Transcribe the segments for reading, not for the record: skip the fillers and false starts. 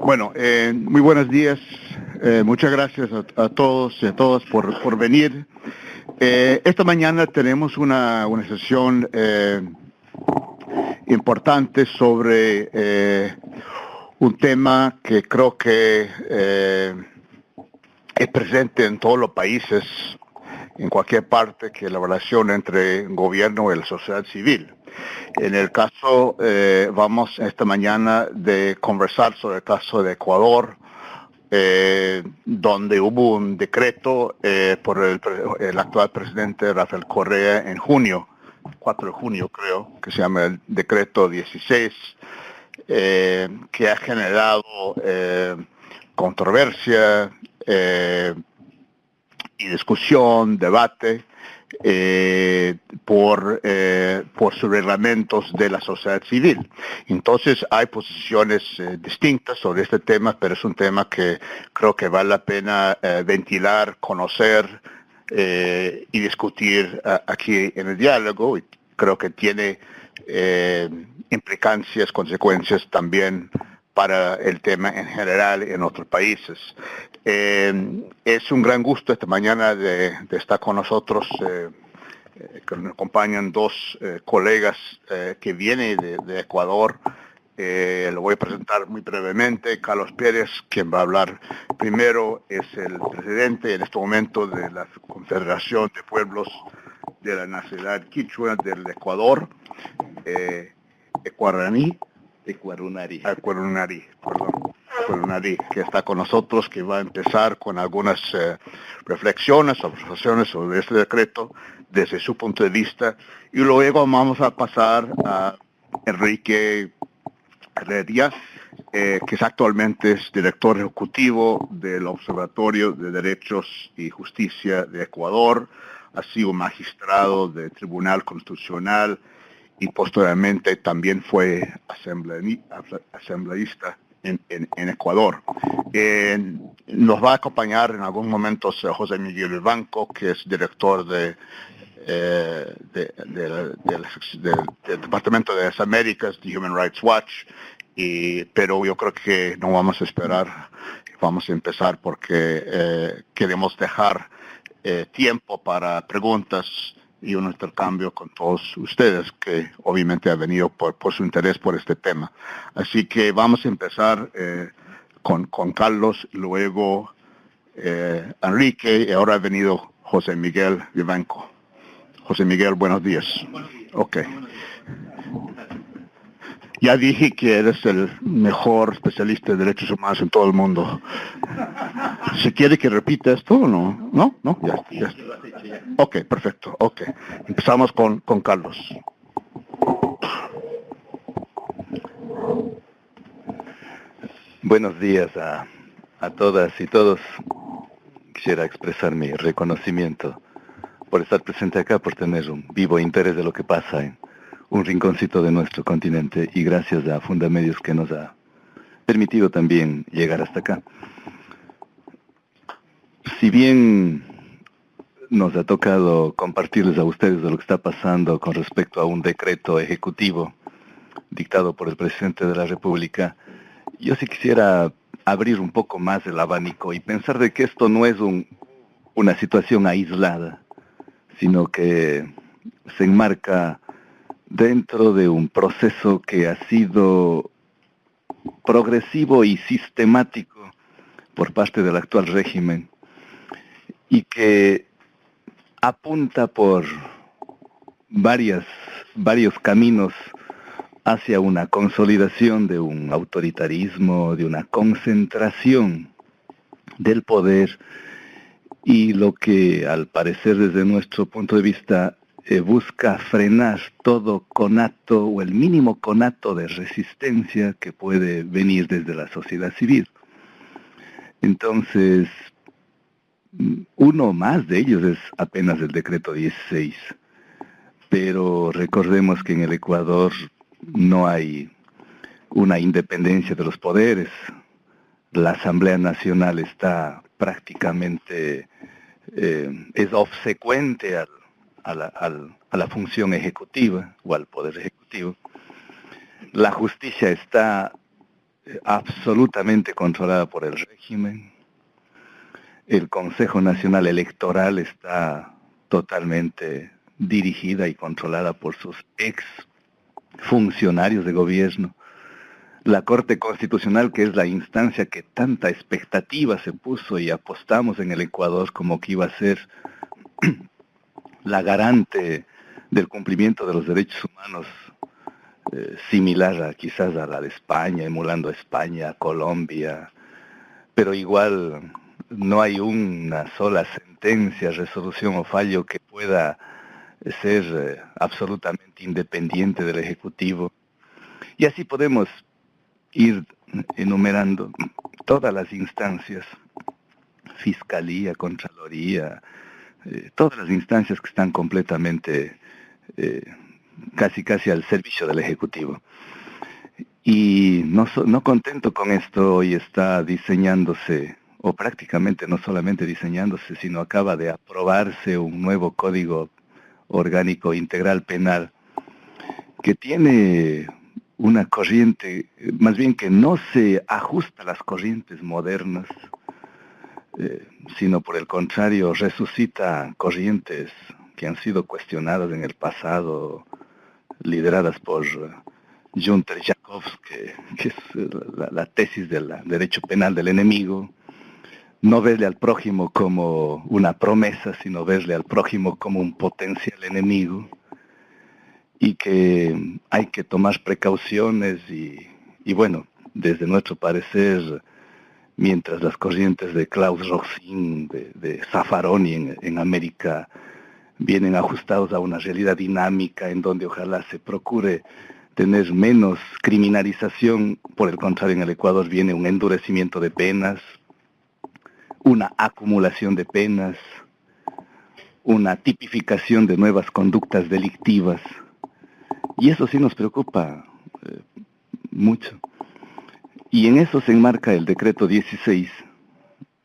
Bueno, muy buenos días. Muchas gracias a todos y a todas por venir. Esta mañana tenemos una sesión importante sobre un tema que creo que es presente en todos los países, en cualquier parte, que es la relación entre gobierno y la sociedad civil. En el caso, vamos esta mañana de conversar sobre el caso de Ecuador, donde hubo un decreto por el actual presidente Rafael Correa en junio, 4 de junio creo, que se llama el decreto 16, que ha generado controversia y discusión, debate, por sus reglamentos de la sociedad civil. Entonces hay posiciones distintas sobre este tema, pero es un tema que creo que vale la pena ventilar, conocer y discutir aquí en el diálogo, y creo que tiene implicancias, consecuencias también para el tema en general en otros países. Es un gran gusto esta mañana de estar con nosotros, que nos acompañan dos colegas que vienen de Ecuador. Lo voy a presentar muy brevemente. Carlos Pérez, quien va a hablar primero, es el presidente en este momento de la Confederación de Pueblos de la Nacionalidad Quichua del Ecuador, Ecuarunari, que está con nosotros, que va a empezar con algunas reflexiones, observaciones sobre este decreto desde su punto de vista, y luego vamos a pasar a Enrique Heredia, que es actualmente director ejecutivo del Observatorio de Derechos y Justicia de Ecuador, ha sido magistrado del Tribunal Constitucional y posteriormente también fue asambleísta en Ecuador. Nos va a acompañar en algún momento José Miguel Vivanco, que es director del Departamento de las Américas de Human Rights Watch, pero yo creo que no vamos a esperar, vamos a empezar porque queremos dejar tiempo para preguntas y un intercambio con todos ustedes, que obviamente ha venido por su interés por este tema. Así que vamos a empezar con Carlos, luego Enrique, y ahora ha venido José Miguel Vivanco. José Miguel, buenos días. Ok. Ya dije que eres el mejor especialista de derechos humanos en todo el mundo. ¿Se quiere que repita esto o no? ¿No? ¿No? Ya. Ok, perfecto. Ok. Empezamos con Carlos. Buenos días a todas y todos. Quisiera expresar mi reconocimiento por estar presente acá, por tener un vivo interés de lo que pasa en un rinconcito de nuestro continente, y gracias a Fundamedios, que nos ha permitido también llegar hasta acá. Si bien nos ha tocado compartirles a ustedes de lo que está pasando con respecto a un decreto ejecutivo dictado por el presidente de la República, yo sí quisiera abrir un poco más el abanico y pensar de que esto no es una situación aislada, sino que se enmarca dentro de un proceso que ha sido progresivo y sistemático por parte del actual régimen, y que apunta por varios caminos hacia una consolidación de un autoritarismo, de una concentración del poder, y lo que al parecer desde nuestro punto de vista busca frenar todo conato o el mínimo conato de resistencia que puede venir desde la sociedad civil. Entonces, uno más de ellos es apenas el decreto 16, pero recordemos que en el Ecuador no hay una independencia de los poderes. La Asamblea Nacional está prácticamente, es obsecuente a la función ejecutiva o al poder ejecutivo. La justicia está absolutamente controlada por el régimen. El Consejo Nacional Electoral está totalmente dirigida y controlada por sus ex funcionarios de gobierno. La Corte Constitucional, que es la instancia que tanta expectativa se puso y apostamos en el Ecuador como que iba a ser la garante del cumplimiento de los derechos humanos, similar quizás a la de España, emulando a España, a Colombia, pero igual no hay una sola sentencia, resolución o fallo que pueda ser absolutamente independiente del Ejecutivo. Y así podemos ir enumerando todas las instancias, Fiscalía, Contraloría, todas las instancias que están completamente casi al servicio del Ejecutivo. Y no contento con esto, hoy está diseñándose, o prácticamente no solamente diseñándose, sino acaba de aprobarse un nuevo Código Orgánico Integral Penal que tiene una corriente, más bien que no se ajusta a las corrientes modernas, sino por el contrario resucita corrientes que han sido cuestionadas en el pasado, lideradas por Günther Jacobs, que es la tesis del derecho penal del enemigo. No verle al prójimo como una promesa, sino verle al prójimo como un potencial enemigo, y que hay que tomar precauciones y bueno, desde nuestro parecer, mientras las corrientes de Klaus Roxin, de Zaffaroni en América, vienen ajustados a una realidad dinámica en donde ojalá se procure tener menos criminalización, por el contrario en el Ecuador viene un endurecimiento de penas, una acumulación de penas, una tipificación de nuevas conductas delictivas, y eso sí nos preocupa mucho. Y en eso se enmarca el decreto 16,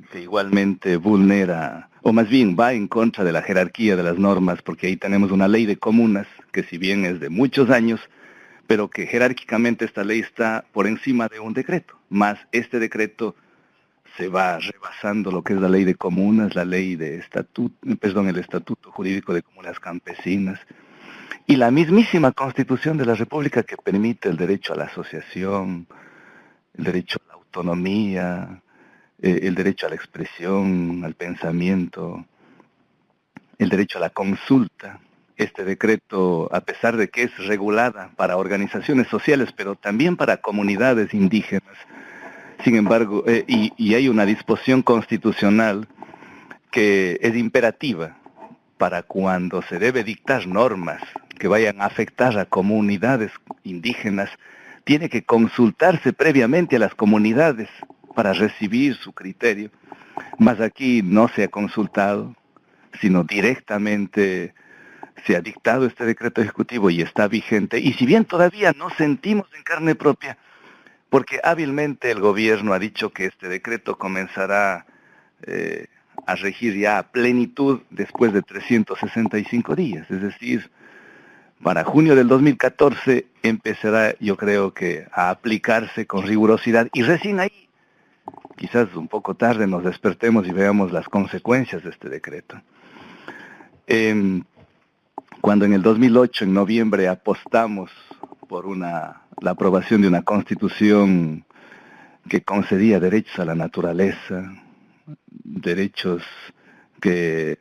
que igualmente vulnera, o más bien va en contra de la jerarquía de las normas, porque ahí tenemos una ley de comunas, que si bien es de muchos años, pero que jerárquicamente esta ley está por encima de un decreto, más este decreto se va rebasando lo que es la ley de comunas, la ley de el Estatuto Jurídico de Comunas Campesinas, y la mismísima Constitución de la República, que permite el derecho a la asociación, el derecho a la autonomía, el derecho a la expresión, al pensamiento, el derecho a la consulta. Este decreto, a pesar de que es regulada para organizaciones sociales, pero también para comunidades indígenas, sin embargo, y hay una disposición constitucional que es imperativa para cuando se debe dictar normas que vayan a afectar a comunidades indígenas, tiene que consultarse previamente a las comunidades para recibir su criterio. Mas aquí no se ha consultado, sino directamente se ha dictado este decreto ejecutivo y está vigente. Y si bien todavía no sentimos en carne propia, porque hábilmente el gobierno ha dicho que este decreto comenzará a regir ya a plenitud después de 365 días, es decir, para junio del 2014 empezará, yo creo que, a aplicarse con rigurosidad, y recién ahí, quizás un poco tarde, nos despertemos y veamos las consecuencias de este decreto. Cuando en el 2008, en noviembre, apostamos por la aprobación de una constitución que concedía derechos a la naturaleza, derechos que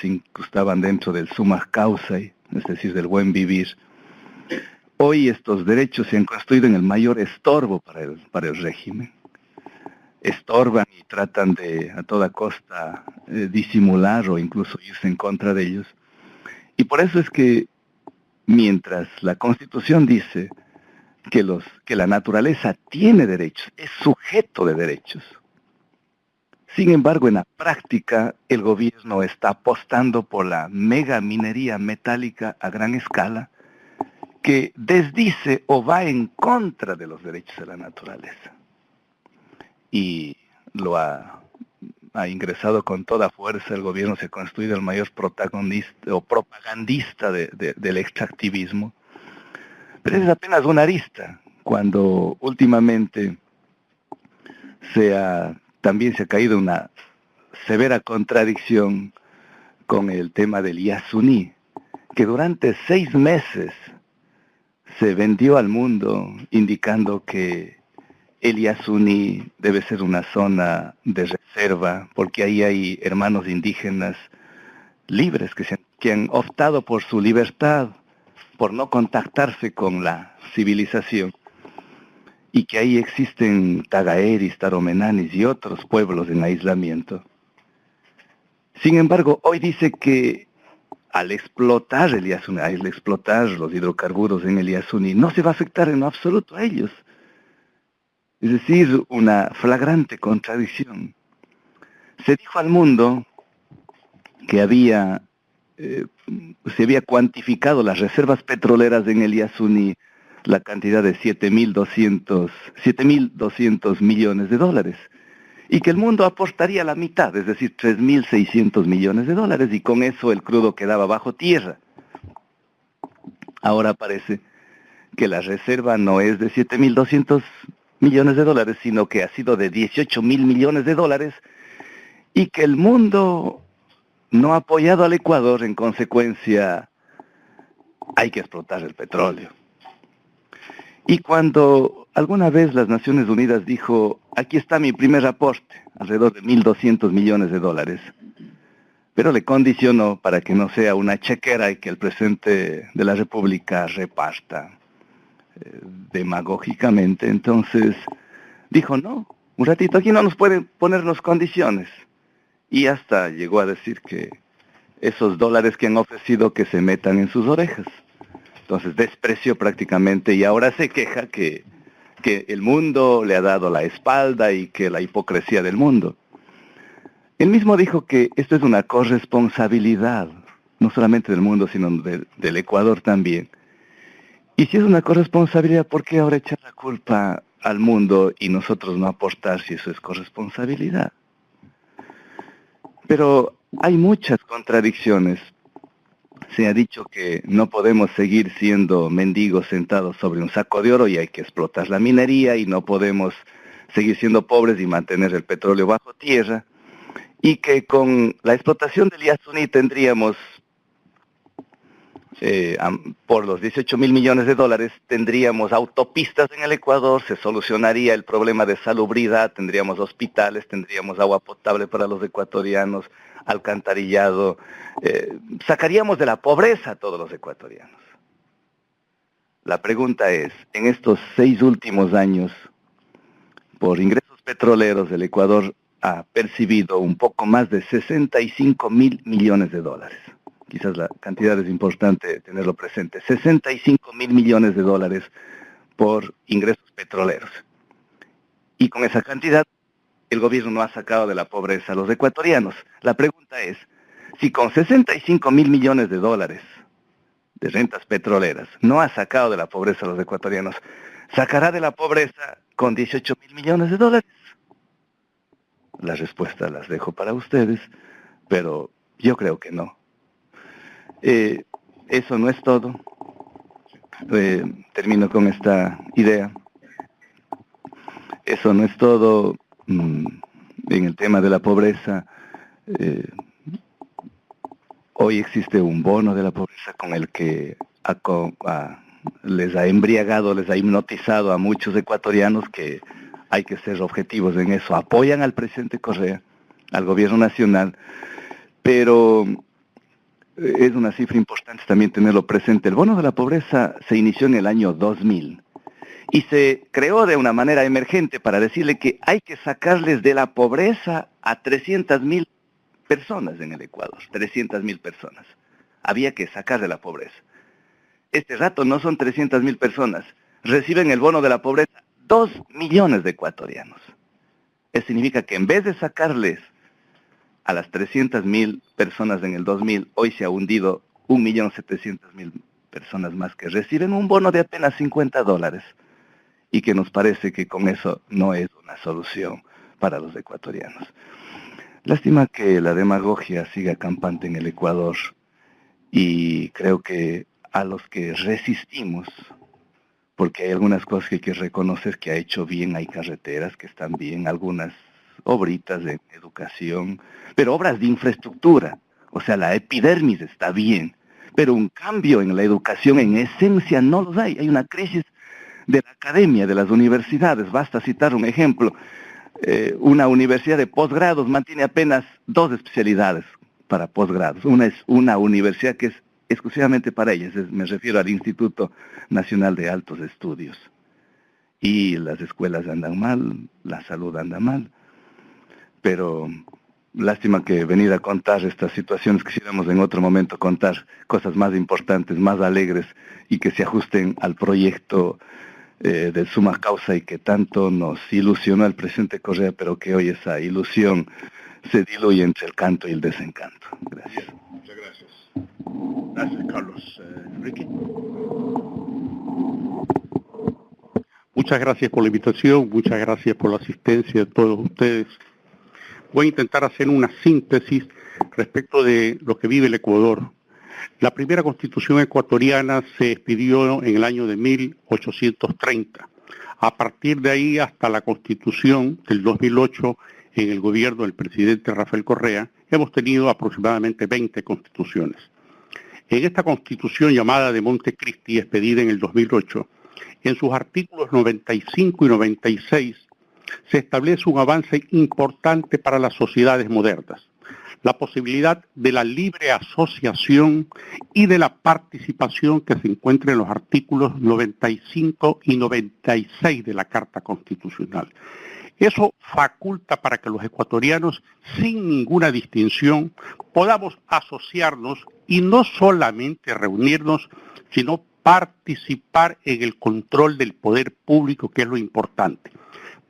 se incrustaban dentro del summa causae, es decir, del buen vivir. Hoy estos derechos se han construido en el mayor estorbo para el régimen. Estorban y tratan de a toda costa disimular o incluso irse en contra de ellos. Y por eso es que mientras la Constitución dice que la naturaleza tiene derechos, es sujeto de derechos, sin embargo, en la práctica, el gobierno está apostando por la mega minería metálica a gran escala, que desdice o va en contra de los derechos de la naturaleza. Y lo ha ingresado con toda fuerza. El gobierno se ha construido el mayor protagonista o propagandista del extractivismo. Pero es apenas una arista, cuando últimamente también se ha caído una severa contradicción con el tema del Yasuní, que durante 6 meses se vendió al mundo indicando que el Yasuní debe ser una zona de reserva, porque ahí hay hermanos indígenas libres que han optado por su libertad, por no contactarse con la civilización, y que ahí existen tagaeris, taromenanis y otros pueblos en aislamiento. Sin embargo, hoy dice que al explotar el Yasuní, al explotar los hidrocarburos en el Yasuní, no se va a afectar en lo absoluto a ellos. Es decir, una flagrante contradicción. Se dijo al mundo que se había cuantificado las reservas petroleras en el Yasuní, la cantidad de 7.200 millones de dólares, y que el mundo aportaría la mitad, es decir, 3.600 millones de dólares, y con eso el crudo quedaba bajo tierra. Ahora parece que la reserva no es de 7.200 millones de dólares, sino que ha sido de 18.000 millones de dólares, y que el mundo no ha apoyado al Ecuador. En consecuencia, hay que explotar el petróleo. Y cuando alguna vez las Naciones Unidas dijo, aquí está mi primer aporte, alrededor de 1.200 millones de dólares, pero le condicionó para que no sea una chequera y que el presidente de la República reparta demagógicamente. Entonces dijo, no, un ratito, aquí no nos pueden ponernos condiciones. Y hasta llegó a decir que esos dólares que han ofrecido que se metan en sus orejas. Entonces despreció prácticamente, y ahora se queja que el mundo le ha dado la espalda y que la hipocresía del mundo. Él mismo dijo que esto es una corresponsabilidad, no solamente del mundo, sino del Ecuador también. Y si es una corresponsabilidad, ¿por qué ahora echar la culpa al mundo y nosotros no aportar si eso es corresponsabilidad? Pero hay muchas contradicciones. Se ha dicho que no podemos seguir siendo mendigos sentados sobre un saco de oro y hay que explotar la minería, y no podemos seguir siendo pobres y mantener el petróleo bajo tierra, y que con la explotación del Yasuní tendríamos, por los 18.000 millones de dólares, tendríamos autopistas en el Ecuador, se solucionaría el problema de salubridad, tendríamos hospitales, tendríamos agua potable para los ecuatorianos, alcantarillado, sacaríamos de la pobreza a todos los ecuatorianos. La pregunta es, en estos 6 últimos años, por ingresos petroleros, el Ecuador ha percibido un poco más de 65.000 millones de dólares. Quizás la cantidad es importante tenerlo presente. 65.000 millones de dólares por ingresos petroleros. Y con esa cantidad, el gobierno no ha sacado de la pobreza a los ecuatorianos. La pregunta es, si con 65.000 millones de dólares de rentas petroleras no ha sacado de la pobreza a los ecuatorianos, ¿sacará de la pobreza con 18.000 millones de dólares? La respuesta las dejo para ustedes, pero yo creo que no. Eso no es todo. Termino con esta idea. Eso no es todo. En el tema de la pobreza, hoy existe un bono de la pobreza con el que les ha embriagado, les ha hipnotizado a muchos ecuatorianos, que hay que ser objetivos en eso. Apoyan al presidente Correa, al gobierno nacional, pero es una cifra importante también tenerlo presente. El bono de la pobreza se inició en el año 2000 y se creó de una manera emergente para decirle que hay que sacarles de la pobreza a 300.000 personas en el Ecuador. 300.000 personas. Había que sacar de la pobreza. Este rato no son 300.000 personas. Reciben el bono de la pobreza 2 millones de ecuatorianos. Eso significa que en vez de sacarles a las 300.000 personas en el 2000, hoy se ha hundido 1.700.000 personas más que reciben un bono de apenas $50, y que nos parece que con eso no es una solución para los ecuatorianos. Lástima que la demagogia siga campante en el Ecuador, y creo que a los que resistimos porque hay algunas cosas que hay que reconocer que ha hecho bien, hay carreteras que están bien, algunas obritas de educación, pero obras de infraestructura, o sea, la epidermis está bien, pero un cambio en la educación en esencia no los hay una crisis de la academia, de las universidades, basta citar un ejemplo, una universidad de posgrados mantiene apenas 2 especialidades para posgrados, una es una universidad que es exclusivamente para ellas, me refiero al Instituto Nacional de Altos Estudios. Y las escuelas andan mal, la salud anda mal, pero lástima que venir a contar estas situaciones, quisiéramos en otro momento contar cosas más importantes, más alegres y que se ajusten al proyecto de suma causa y que tanto nos ilusionó al presidente Correa, pero que hoy esa ilusión se diluye entre el canto y el desencanto. Gracias. Muchas gracias. Gracias, Carlos. Enrique. Muchas gracias por la invitación, muchas gracias por la asistencia de todos ustedes. Voy a intentar hacer una síntesis respecto de lo que vive el Ecuador. La primera constitución ecuatoriana se expidió en el año de 1830. A partir de ahí hasta la constitución del 2008, en el gobierno del presidente Rafael Correa, hemos tenido aproximadamente 20 constituciones. En esta constitución llamada de Montecristi, expedida en el 2008, en sus artículos 95 y 96, se establece un avance importante para las sociedades modernas, la posibilidad de la libre asociación y de la participación que se encuentra en los artículos 95 y 96 de la Carta Constitucional. Eso faculta para que los ecuatorianos, sin ninguna distinción, podamos asociarnos y no solamente reunirnos, sino participar en el control del poder público, que es lo importante,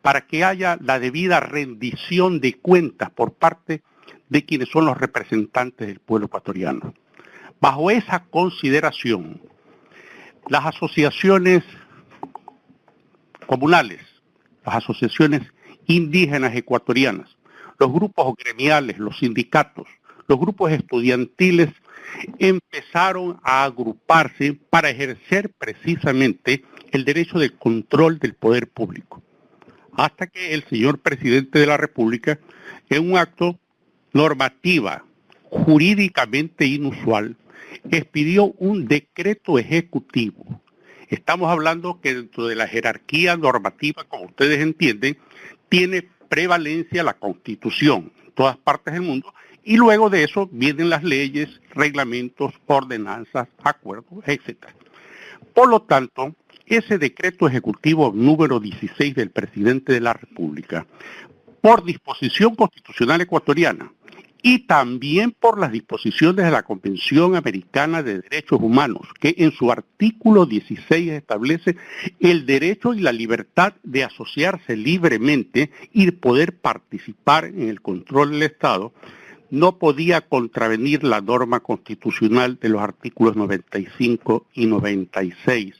para que haya la debida rendición de cuentas por parte de quienes son los representantes del pueblo ecuatoriano. Bajo esa consideración, las asociaciones comunales, las asociaciones indígenas ecuatorianas, los grupos gremiales, los sindicatos, los grupos estudiantiles empezaron a agruparse para ejercer precisamente el derecho de control del poder público. Hasta que el señor presidente de la República, en un acto normativa jurídicamente inusual, expidió un decreto ejecutivo. Estamos hablando que dentro de la jerarquía normativa, como ustedes entienden, tiene prevalencia la Constitución en todas partes del mundo, y luego de eso vienen las leyes, reglamentos, ordenanzas, acuerdos, etc. Por lo tanto, ese decreto ejecutivo número 16 del presidente de la República, por disposición constitucional ecuatoriana y también por las disposiciones de la Convención Americana de Derechos Humanos, que en su artículo 16 establece el derecho y la libertad de asociarse libremente y poder participar en el control del Estado, no podía contravenir la norma constitucional de los artículos 95 y 96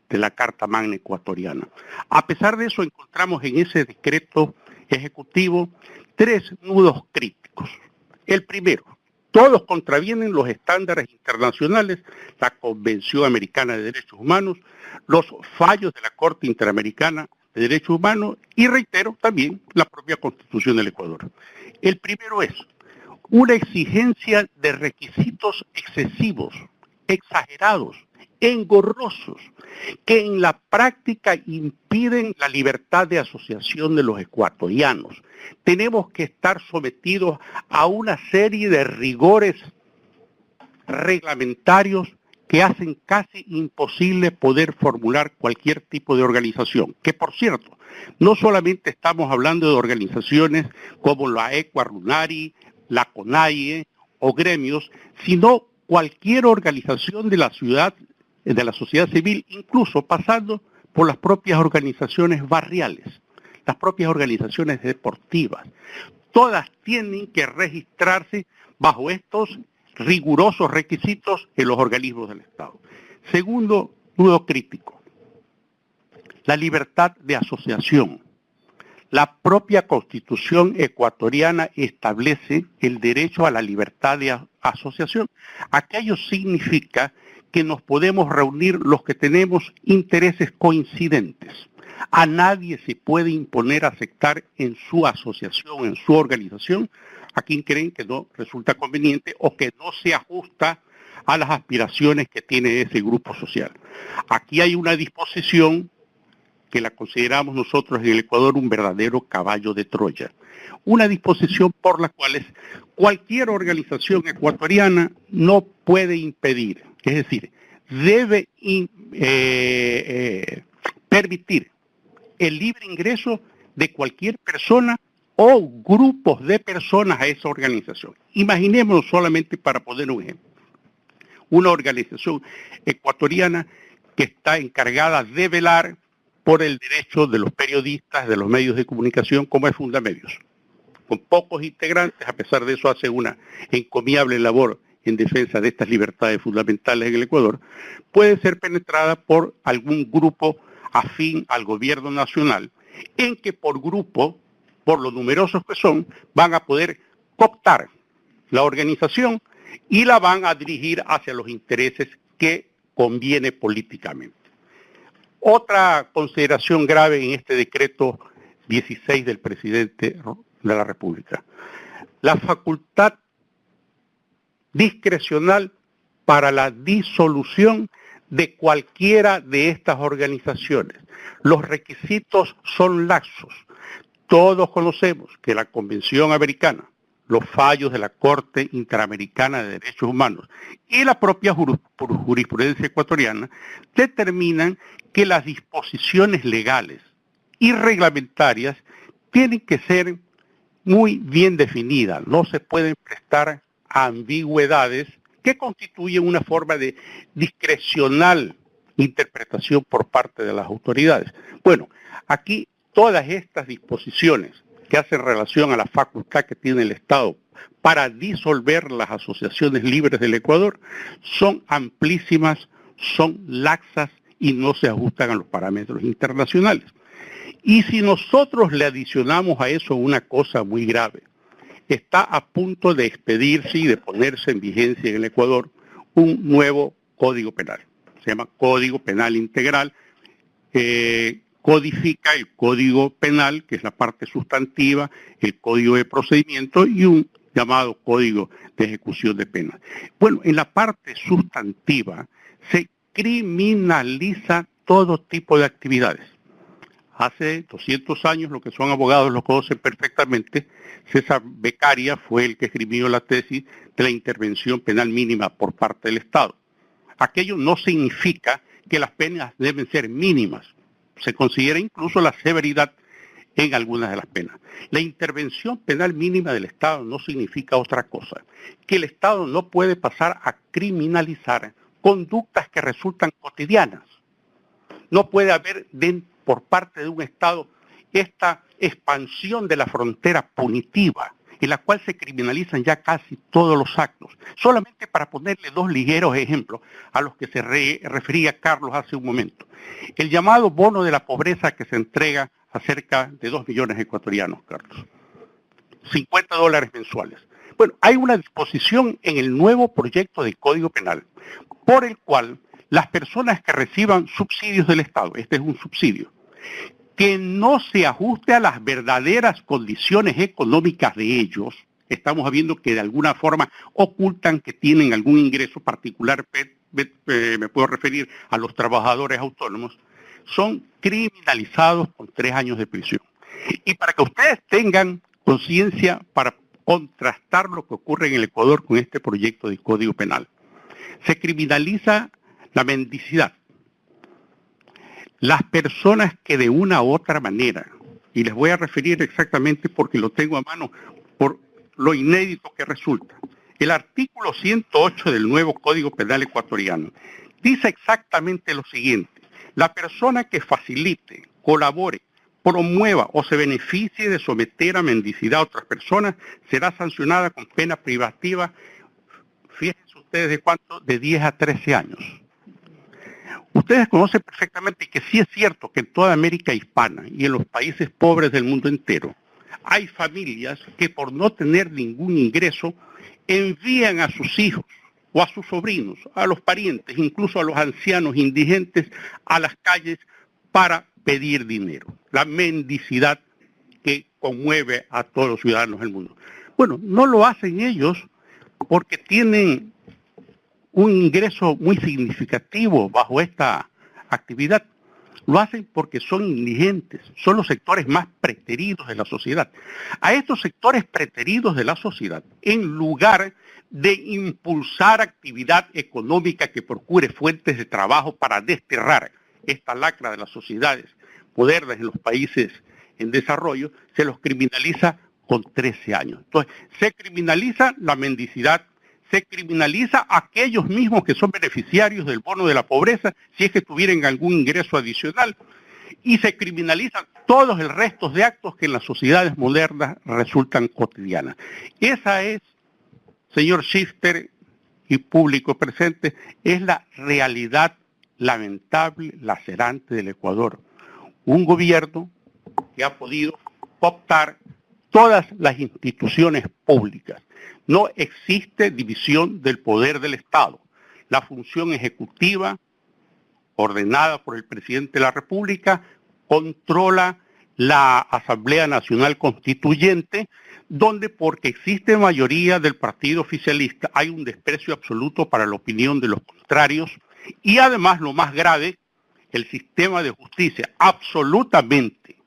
de la Carta Magna Ecuatoriana. A pesar de eso, encontramos en ese decreto ejecutivo 3 nudos críticos. El primero, todos contravienen los estándares internacionales, la Convención Americana de Derechos Humanos, los fallos de la Corte Interamericana de Derechos Humanos y, reitero, también la propia Constitución del Ecuador. El primero es una exigencia de requisitos excesivos, exagerados, engorrosos, que en la práctica impiden la libertad de asociación de los ecuatorianos. Tenemos que estar sometidos a una serie de rigores reglamentarios que hacen casi imposible poder formular cualquier tipo de organización. Que, por cierto, no solamente estamos hablando de organizaciones como la Ecuarunari, la CONAIE o gremios, sino cualquier organización de la sociedad civil, incluso pasando por las propias organizaciones barriales, las propias organizaciones deportivas. Todas tienen que registrarse bajo estos rigurosos requisitos en los organismos del Estado. Segundo nudo crítico, la libertad de asociación. La propia Constitución ecuatoriana establece el derecho a la libertad de asociación. Aquello significa que nos podemos reunir los que tenemos intereses coincidentes. A nadie se puede imponer aceptar en su asociación, en su organización, a quien creen que no resulta conveniente o que no se ajusta a las aspiraciones que tiene ese grupo social. Aquí hay una disposición que la consideramos nosotros en el Ecuador un verdadero caballo de Troya. Una disposición por la cual cualquier organización ecuatoriana no puede impedir, es decir, debe permitir el libre ingreso de cualquier persona o grupos de personas a esa organización. Imaginémonos solamente para poner un ejemplo. Una organización ecuatoriana que está encargada de velar por el derecho de los periodistas, de los medios de comunicación, como es Fundamedios. Con pocos integrantes, a pesar de eso hace una encomiable labor en defensa de estas libertades fundamentales en el Ecuador, puede ser penetrada por algún grupo afín al gobierno nacional, en que por grupo, por lo numerosos que son, van a poder cooptar la organización y la van a dirigir hacia los intereses que conviene políticamente. Otra consideración grave en este decreto 16 del presidente de la República: la facultad discrecional para la disolución de cualquiera de estas organizaciones. Los requisitos son laxos. Todos conocemos que la Convención Americana, los fallos de la Corte Interamericana de Derechos Humanos y la propia jurisprudencia ecuatoriana determinan que las disposiciones legales y reglamentarias tienen que ser muy bien definidas. No se pueden prestar a ambigüedades que constituyen una forma de discrecional interpretación por parte de las autoridades. Bueno, aquí todas estas disposiciones que hacen relación a la facultad que tiene el Estado para disolver las asociaciones libres del Ecuador son amplísimas, son laxas y no se ajustan a los parámetros internacionales. Y si nosotros le adicionamos a eso una cosa muy grave, está a punto de expedirse y de ponerse en vigencia en el Ecuador un nuevo Código Penal. Se llama Código Penal Integral. Codifica el Código Penal, que es la parte sustantiva, el Código de Procedimiento y un llamado Código de Ejecución de Penas. Bueno, en la parte sustantiva se criminaliza todo tipo de actividades. Hace 200 años, lo que son abogados lo conocen perfectamente, César Beccaria fue el que escribió la tesis de la intervención penal mínima por parte del Estado. Aquello no significa que las penas deben ser mínimas. Se considera incluso la severidad en algunas de las penas. La intervención penal mínima del Estado no significa otra cosa, que el Estado no puede pasar a criminalizar conductas que resultan cotidianas. No puede haber por parte de un Estado esta expansión de la frontera punitiva, en la cual se criminalizan ya casi todos los actos. Solamente para ponerle dos ligeros ejemplos a los que se refería Carlos hace un momento. El llamado bono de la pobreza que se entrega a cerca de 2 millones de ecuatorianos, Carlos. $50 mensuales. Bueno, hay una disposición en el nuevo proyecto de Código Penal por el cual las personas que reciban subsidios del Estado, este es un subsidio, que no se ajuste a las verdaderas condiciones económicas de ellos, estamos viendo que de alguna forma ocultan que tienen algún ingreso particular, me puedo referir a los trabajadores autónomos, son criminalizados con 3 años de prisión. Y para que ustedes tengan conciencia para contrastar lo que ocurre en el Ecuador con este proyecto de Código Penal, se criminaliza la mendicidad. Las personas que de una u otra manera, y les voy a referir exactamente porque lo tengo a mano por lo inédito que resulta, el artículo 108 del nuevo Código Penal ecuatoriano dice exactamente lo siguiente: la persona que facilite, colabore, promueva o se beneficie de someter a mendicidad a otras personas será sancionada con pena privativa, fíjense ustedes de cuánto, de 10 a 13 años. Ustedes conocen perfectamente que sí es cierto que en toda América hispana y en los países pobres del mundo entero hay familias que por no tener ningún ingreso envían a sus hijos o a sus sobrinos, a los parientes, incluso a los ancianos indigentes, a las calles para pedir dinero. La mendicidad que conmueve a todos los ciudadanos del mundo. Bueno, no lo hacen ellos porque tienen un ingreso muy significativo bajo esta actividad. Lo hacen porque son indigentes, son los sectores más preteridos de la sociedad. A estos sectores preteridos de la sociedad, en lugar de impulsar actividad económica que procure fuentes de trabajo para desterrar esta lacra de las sociedades modernas en los países en desarrollo, se los criminaliza con 13 años. Entonces, se criminaliza la mendicidad, se criminaliza a aquellos mismos que son beneficiarios del bono de la pobreza, si es que tuvieran algún ingreso adicional, y se criminalizan todos el resto de actos que en las sociedades modernas resultan cotidianas. Esa es, señor Shifter y público presente, es la realidad lamentable, lacerante del Ecuador. Un gobierno que ha podido cooptar todas las instituciones públicas. No existe división del poder del Estado. La función ejecutiva, ordenada por el presidente de la República, controla la Asamblea Nacional Constituyente, donde porque existe mayoría del partido oficialista hay un desprecio absoluto para la opinión de los contrarios y además lo más grave, el sistema de justicia absolutamente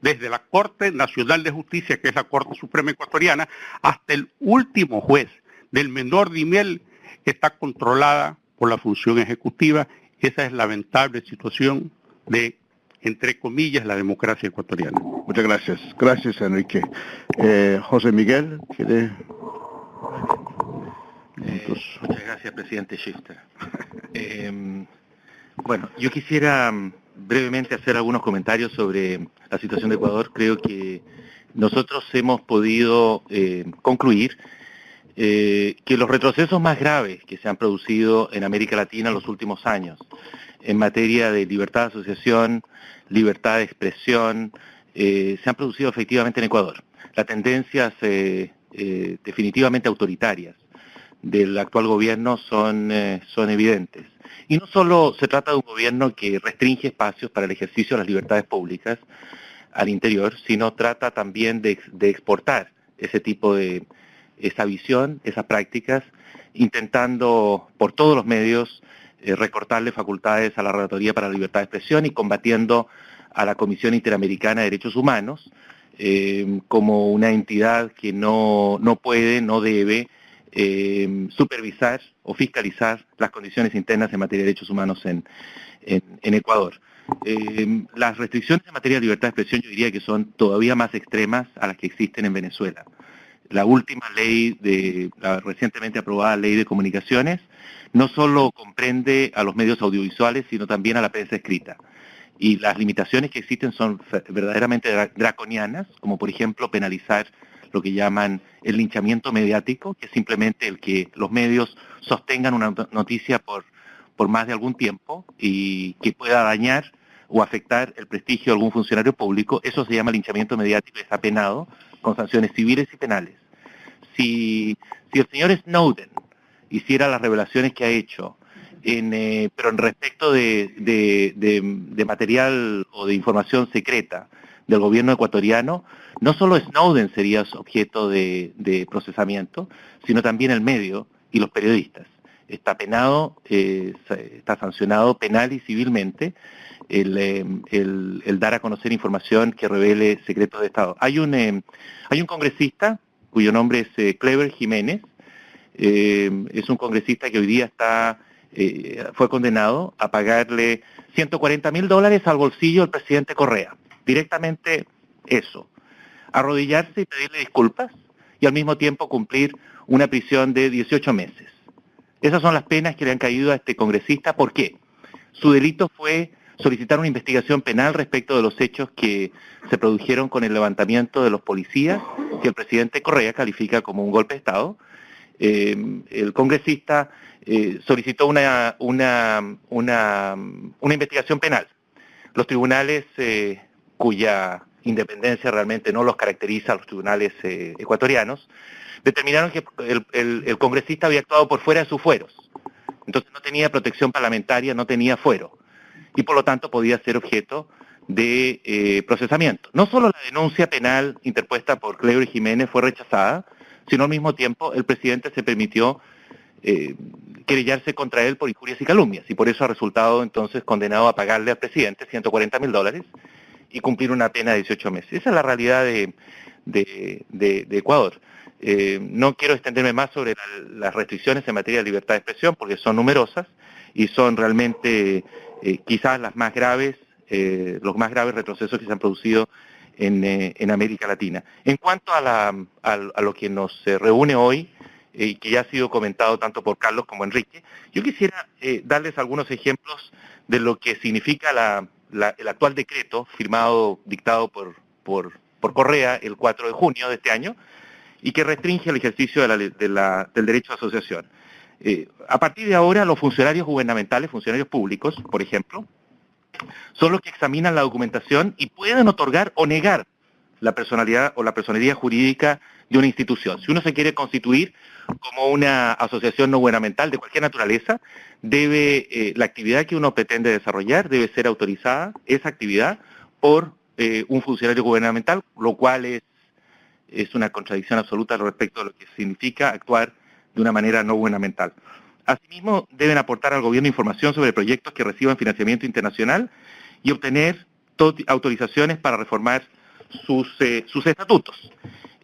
desde la Corte Nacional de Justicia, que es la Corte Suprema Ecuatoriana, hasta el último juez del menor nivel, está controlada por la función ejecutiva. Esa es la lamentable situación de, entre comillas, la democracia ecuatoriana. Muchas gracias. Gracias, Enrique. José Miguel, ¿quiere? Muchas gracias, presidente Shifter. Bueno, yo quisiera brevemente hacer algunos comentarios sobre la situación de Ecuador. Creo que nosotros hemos podido concluir que los retrocesos más graves que se han producido en América Latina en los últimos años, en materia de libertad de asociación, libertad de expresión, se han producido efectivamente en Ecuador. Las tendencias definitivamente autoritarias del actual gobierno son evidentes. Y no solo se trata de un gobierno que restringe espacios para el ejercicio de las libertades públicas al interior, sino trata también de exportar ese tipo de, esa visión, esas prácticas, intentando por todos los medios recortarle facultades a la Relatoría para la Libertad de Expresión y combatiendo a la Comisión Interamericana de Derechos Humanos como una entidad que no puede, no debe supervisar o fiscalizar las condiciones internas en materia de derechos humanos en Ecuador. Las restricciones en materia de libertad de expresión yo diría que son todavía más extremas a las que existen en Venezuela. La última ley, la recientemente aprobada ley de comunicaciones, no solo comprende a los medios audiovisuales, sino también a la prensa escrita. Y las limitaciones que existen son verdaderamente draconianas, como por ejemplo penalizar lo que llaman el linchamiento mediático, que es simplemente el que los medios sostengan una noticia por más de algún tiempo y que pueda dañar o afectar el prestigio de algún funcionario público. Eso se llama linchamiento mediático y está penado con sanciones civiles y penales. Si el señor Snowden hiciera las revelaciones que ha hecho, pero en respecto de material o de información secreta del gobierno ecuatoriano, no solo Snowden sería objeto de procesamiento, sino también el medio y los periodistas. Está penado, está sancionado penal y civilmente el dar a conocer información que revele secretos de Estado. Hay un congresista cuyo nombre es Clever Jiménez. Es un congresista que hoy día fue condenado a pagarle $140,000 al bolsillo del presidente Correa. Directamente eso. Arrodillarse y pedirle disculpas y al mismo tiempo cumplir una prisión de 18 meses. Esas son las penas que le han caído a este congresista. ¿Por qué? Su delito fue solicitar una investigación penal respecto de los hechos que se produjeron con el levantamiento de los policías, que el presidente Correa califica como un golpe de Estado. El congresista solicitó una investigación penal. Los tribunales cuya independencia realmente no los caracteriza a los tribunales ecuatorianos, determinaron que el congresista había actuado por fuera de sus fueros. Entonces no tenía protección parlamentaria, no tenía fuero, y por lo tanto podía ser objeto de procesamiento. No solo la denuncia penal interpuesta por Clebre Jiménez fue rechazada, sino al mismo tiempo el presidente se permitió querellarse contra él por injurias y calumnias, y por eso ha resultado entonces condenado a pagarle al presidente $140.000 y cumplir una pena de 18 meses. Esa es la realidad de Ecuador. No quiero extenderme más sobre las restricciones en materia de libertad de expresión, porque son numerosas y son realmente quizás las más graves, los más graves retrocesos que se han producido en América Latina. En cuanto a lo que nos reúne hoy, que ya ha sido comentado tanto por Carlos como Enrique, yo quisiera darles algunos ejemplos de lo que significa el actual decreto dictado por Correa el 4 de junio de este año, y que restringe el ejercicio del derecho a asociación. A partir de ahora, los funcionarios gubernamentales, funcionarios públicos, por ejemplo, son los que examinan la documentación y pueden otorgar o negar la personalidad o la personería jurídica de una institución. Si uno se quiere constituir como una asociación no gubernamental de cualquier naturaleza, la actividad que uno pretende desarrollar debe ser autorizada, esa actividad, por un funcionario gubernamental, lo cual es una contradicción absoluta respecto a lo que significa actuar de una manera no gubernamental. Asimismo, deben aportar al gobierno información sobre proyectos que reciban financiamiento internacional y obtener autorizaciones para reformar sus estatutos.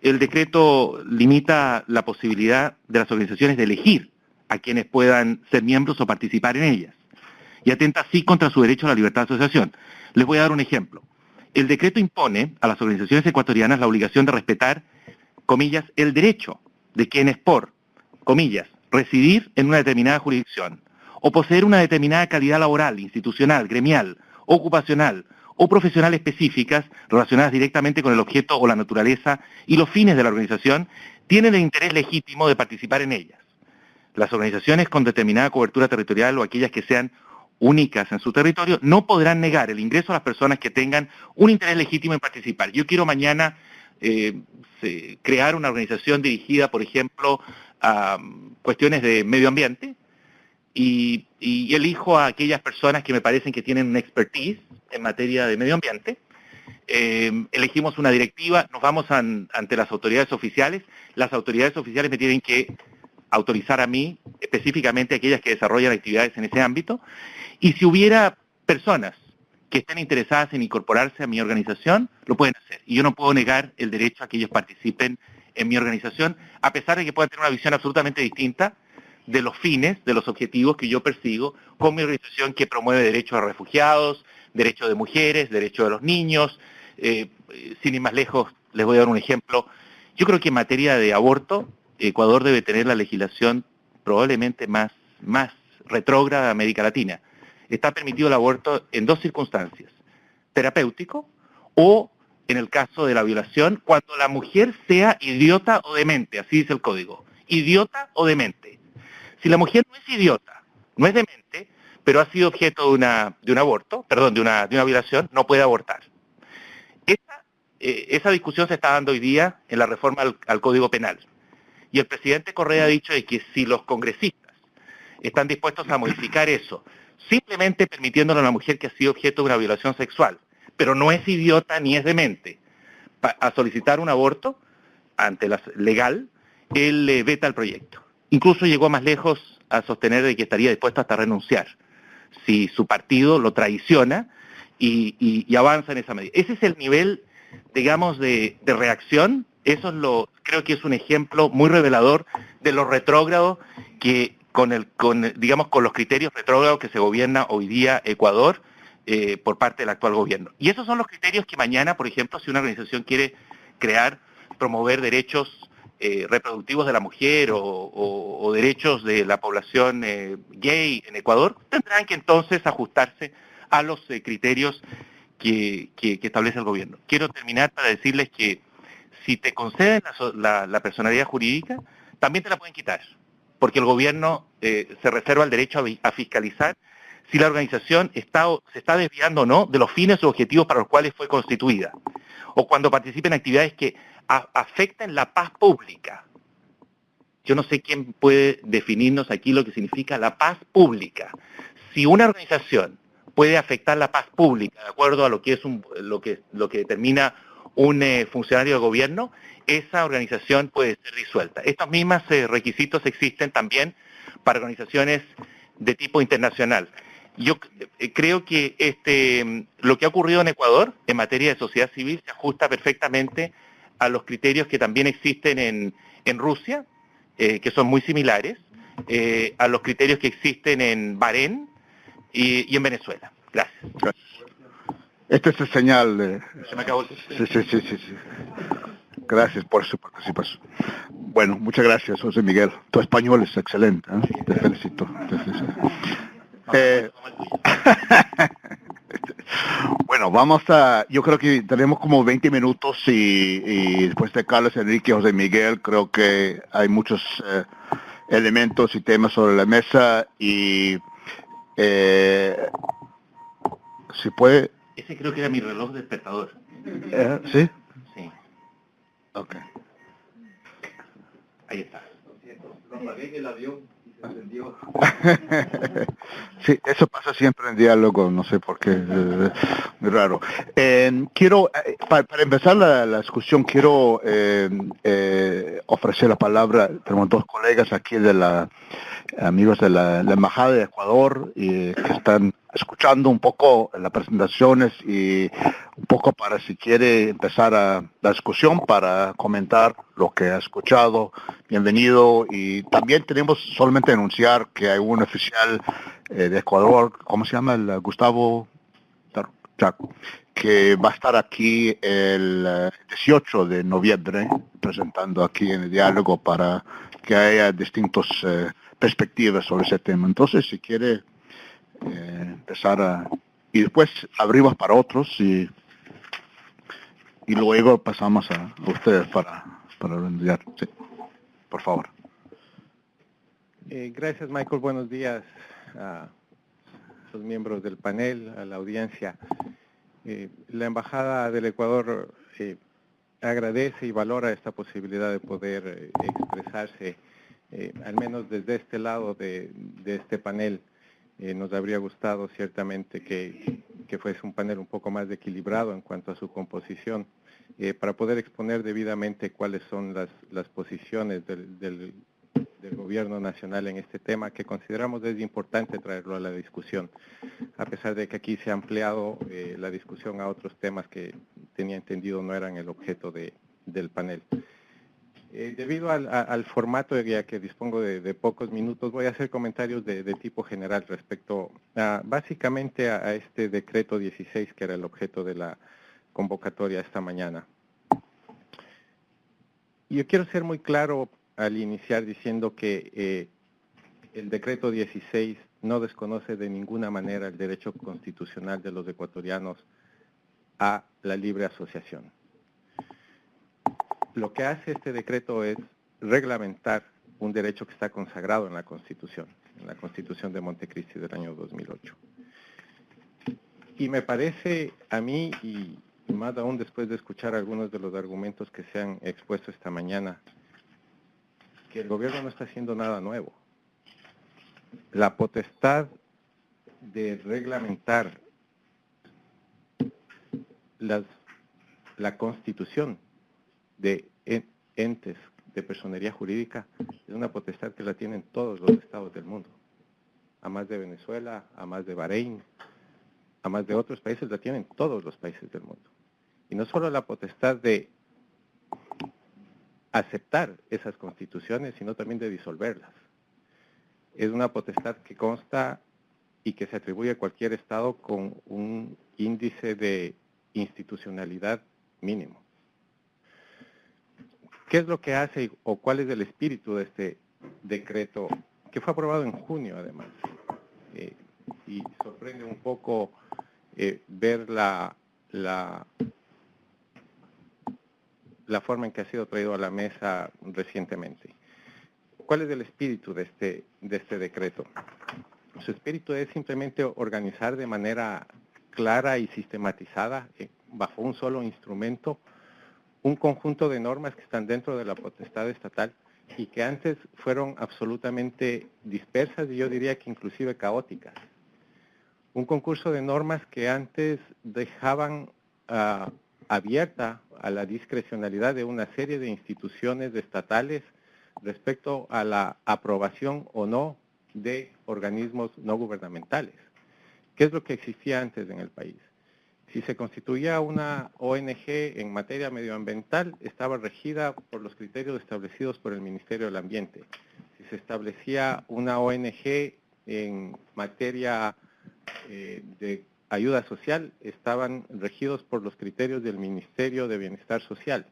El decreto limita la posibilidad de las organizaciones de elegir a quienes puedan ser miembros o participar en ellas, y atenta así contra su derecho a la libertad de asociación. Les voy a dar un ejemplo. El decreto impone a las organizaciones ecuatorianas la obligación de respetar, comillas, el derecho de quienes por, comillas, residir en una determinada jurisdicción o poseer una determinada calidad laboral, institucional, gremial, ocupacional o profesional específicas relacionadas directamente con el objeto o la naturaleza y los fines de la organización, tienen el interés legítimo de participar en ellas. Las organizaciones con determinada cobertura territorial o aquellas que sean únicas en su territorio no podrán negar el ingreso a las personas que tengan un interés legítimo en participar. Yo quiero mañana crear una organización dirigida, por ejemplo, a cuestiones de medio ambiente, y elijo a aquellas personas que me parecen que tienen una expertise en materia de medio ambiente. Elegimos una directiva, nos vamos ante las autoridades oficiales. Las autoridades oficiales me tienen que autorizar a mí, específicamente aquellas que desarrollan actividades en ese ámbito, y si hubiera personas que estén interesadas en incorporarse a mi organización, lo pueden hacer. Y yo no puedo negar el derecho a que ellos participen en mi organización, a pesar de que puedan tener una visión absolutamente distinta de los fines, de los objetivos que yo persigo con mi organización, que promueve derechos de refugiados, derechos de mujeres, derechos de los niños. Sin ir más lejos, les voy a dar un ejemplo. Yo creo que en materia de aborto, Ecuador debe tener la legislación probablemente más retrógrada de América Latina. Está permitido el aborto en dos circunstancias: terapéutico o, en el caso de la violación, cuando la mujer sea idiota o demente, así dice el código, idiota o demente. Si la mujer no es idiota, no es demente, pero ha sido objeto de un aborto, perdón, de una violación, no puede abortar. Esa discusión se está dando hoy día en la reforma al Código Penal. Y el presidente Correa ha dicho de que si los congresistas están dispuestos a modificar eso, simplemente permitiéndole a una mujer que ha sido objeto de una violación sexual, pero no es idiota ni es demente, a solicitar un aborto ante la legal, él veta el proyecto. Incluso llegó más lejos a sostener de que estaría dispuesto hasta a renunciar si su partido lo traiciona y avanza en esa medida. Ese es el nivel, digamos, de reacción. Eso creo que es un ejemplo muy revelador de lo retrógrado que con los criterios retrógrados que se gobierna hoy día Ecuador por parte del actual gobierno. Y esos son los criterios que mañana, por ejemplo, si una organización quiere promover derechos reproductivos de la mujer o derechos de la población gay en Ecuador, tendrán que entonces ajustarse a los criterios que establece el gobierno. Quiero terminar para decirles que si te conceden la personalidad jurídica, también te la pueden quitar, porque el gobierno se reserva el derecho a fiscalizar si la organización se está desviando o no de los fines o objetivos para los cuales fue constituida, o cuando participa en actividades que afecten la paz pública. Yo no sé quién puede definirnos aquí lo que significa la paz pública. Si una organización puede afectar la paz pública de acuerdo a lo que es lo que determina un funcionario de gobierno, esa organización puede ser disuelta. Estos mismos requisitos existen también para organizaciones de tipo internacional. Yo creo que lo que ha ocurrido en Ecuador en materia de sociedad civil se ajusta perfectamente a los criterios que también existen en Rusia, que son muy similares, a los criterios que existen en Bahrein y en Venezuela. Gracias. Esta es la señal de... Se me acabó el... Sí. Gracias por su participación. Bueno, muchas gracias, José Miguel. Tu español es excelente, ¿eh? Te felicito. Bueno, yo creo que tenemos como 20 minutos y después de Carlos Enrique y José Miguel, creo que hay muchos elementos y temas sobre la mesa y si puede... Ese creo que era mi reloj despertador. ¿Sí? Sí. Ok. Ahí está. Lo apagué en el avión y se encendió. Sí, eso pasa siempre en diálogo, no sé por qué, muy raro. Quiero, para empezar la discusión, quiero ofrecer la palabra, tenemos dos colegas aquí amigos de la Embajada de Ecuador que están escuchando un poco las presentaciones y un poco para si quiere empezar la discusión para comentar lo que ha escuchado. Bienvenido. Y también tenemos solamente anunciar que hay un oficial de Ecuador, ¿cómo se llama? El Gustavo Chaco, que va a estar aquí el 18 de noviembre presentando aquí en el diálogo para que haya distintas perspectivas sobre ese tema. Entonces, si quiere empezar y después abrimos para otros y luego pasamos a ustedes para enviar. Sí, por favor. Gracias, Michael. Buenos días a los miembros del panel, a la audiencia. La Embajada del Ecuador agradece y valora esta posibilidad de poder expresarse, al menos desde este lado de este panel. Nos habría gustado ciertamente que fuese un panel un poco más equilibrado en cuanto a su composición, para poder exponer debidamente cuáles son las posiciones del Gobierno Nacional en este tema, que consideramos es importante traerlo a la discusión, a pesar de que aquí se ha ampliado la discusión a otros temas que tenía entendido no eran el objeto del panel. Debido al formato, ya que dispongo de pocos minutos, voy a hacer comentarios de tipo general respecto básicamente a este decreto 16, que era el objeto de la convocatoria esta mañana. Yo quiero ser muy claro al iniciar diciendo que el decreto 16 no desconoce de ninguna manera el derecho constitucional de los ecuatorianos a la libre asociación. Lo que hace este decreto es reglamentar un derecho que está consagrado en la Constitución de Montecristi del año 2008. Y me parece a mí, y más aún después de escuchar algunos de los argumentos que se han expuesto esta mañana, que el gobierno no está haciendo nada nuevo. La potestad de reglamentar la constitución de entes de personería jurídica es una potestad que la tienen todos los estados del mundo. A más de Venezuela, a más de Bahrein, a más de otros países, la tienen todos los países del mundo. Y no solo la potestad de aceptar esas constituciones, sino también de disolverlas. Es una potestad que consta y que se atribuye a cualquier Estado con un índice de institucionalidad mínimo. ¿Qué es lo que hace o cuál es el espíritu de este decreto, que fue aprobado en junio además? Y sorprende un poco ver la forma en que ha sido traído a la mesa recientemente. ¿Cuál es el espíritu de este decreto? su espíritu es simplemente organizar de manera clara y sistematizada, bajo un solo instrumento, un conjunto de normas que están dentro de la potestad estatal y que antes fueron absolutamente dispersas y yo diría que inclusive caóticas. Un concurso de normas que antes dejaban abierta a la discrecionalidad de una serie de instituciones estatales respecto a la aprobación o no de organismos no gubernamentales. ¿Qué es lo que existía antes en el país? Si se constituía una ONG en materia medioambiental, estaba regida por los criterios establecidos por el Ministerio del Ambiente. Si se establecía una ONG en materia de ayuda social, estaban regidos por los criterios del Ministerio de Bienestar Social.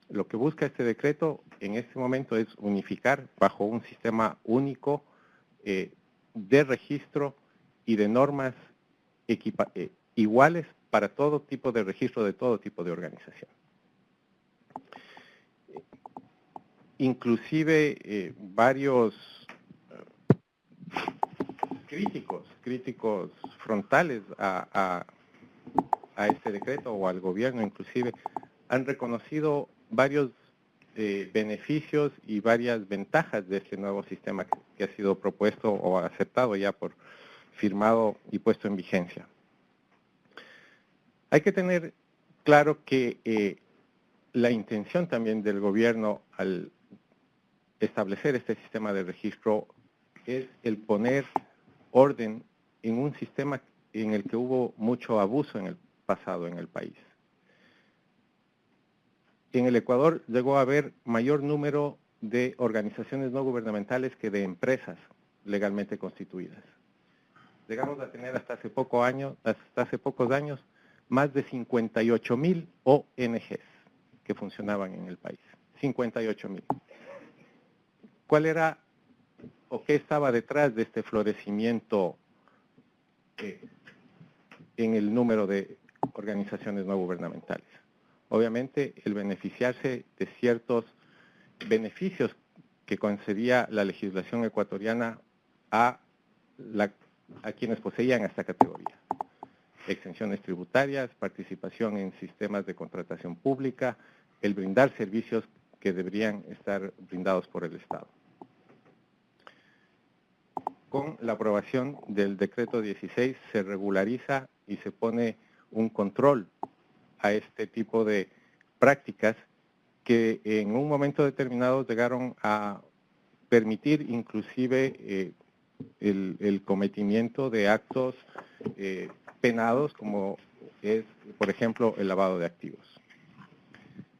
Lo que busca este decreto en este momento es unificar bajo un sistema único de registro y de normas iguales para todo tipo de registro de todo tipo de organización. Inclusive varios críticos frontales a este decreto o al gobierno inclusive han reconocido varios beneficios y varias ventajas de este nuevo sistema que ha sido propuesto o aceptado ya por firmado y puesto en vigencia. Hay que tener claro que la intención también del gobierno al establecer este sistema de registro es el poner orden en un sistema en el que hubo mucho abuso en el pasado en el país. En el Ecuador llegó a haber mayor número de organizaciones no gubernamentales que de empresas legalmente constituidas. Llegamos a tener hasta hace pocos años más de 58,000 ONGs que funcionaban en el país. 58,000. ¿Cuál era o qué estaba detrás de este florecimiento en el número de organizaciones no gubernamentales? Obviamente, el beneficiarse de ciertos beneficios que concedía la legislación ecuatoriana a quienes poseían esta categoría. Exenciones tributarias, participación en sistemas de contratación pública, el brindar servicios que deberían estar brindados por el Estado. Con la aprobación del decreto 16 se regulariza y se pone un control a este tipo de prácticas que en un momento determinado llegaron a permitir inclusive el cometimiento de actos penados como es, por ejemplo, el lavado de activos.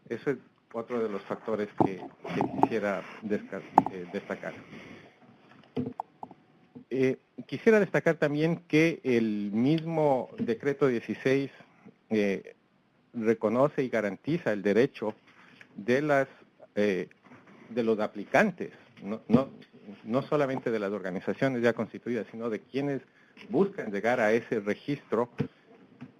Eso es otro de los factores que quisiera destacar. Quisiera destacar también que el mismo decreto 16 reconoce y garantiza el derecho de los aplicantes, no solamente de las organizaciones ya constituidas, sino de quienes buscan llegar a ese registro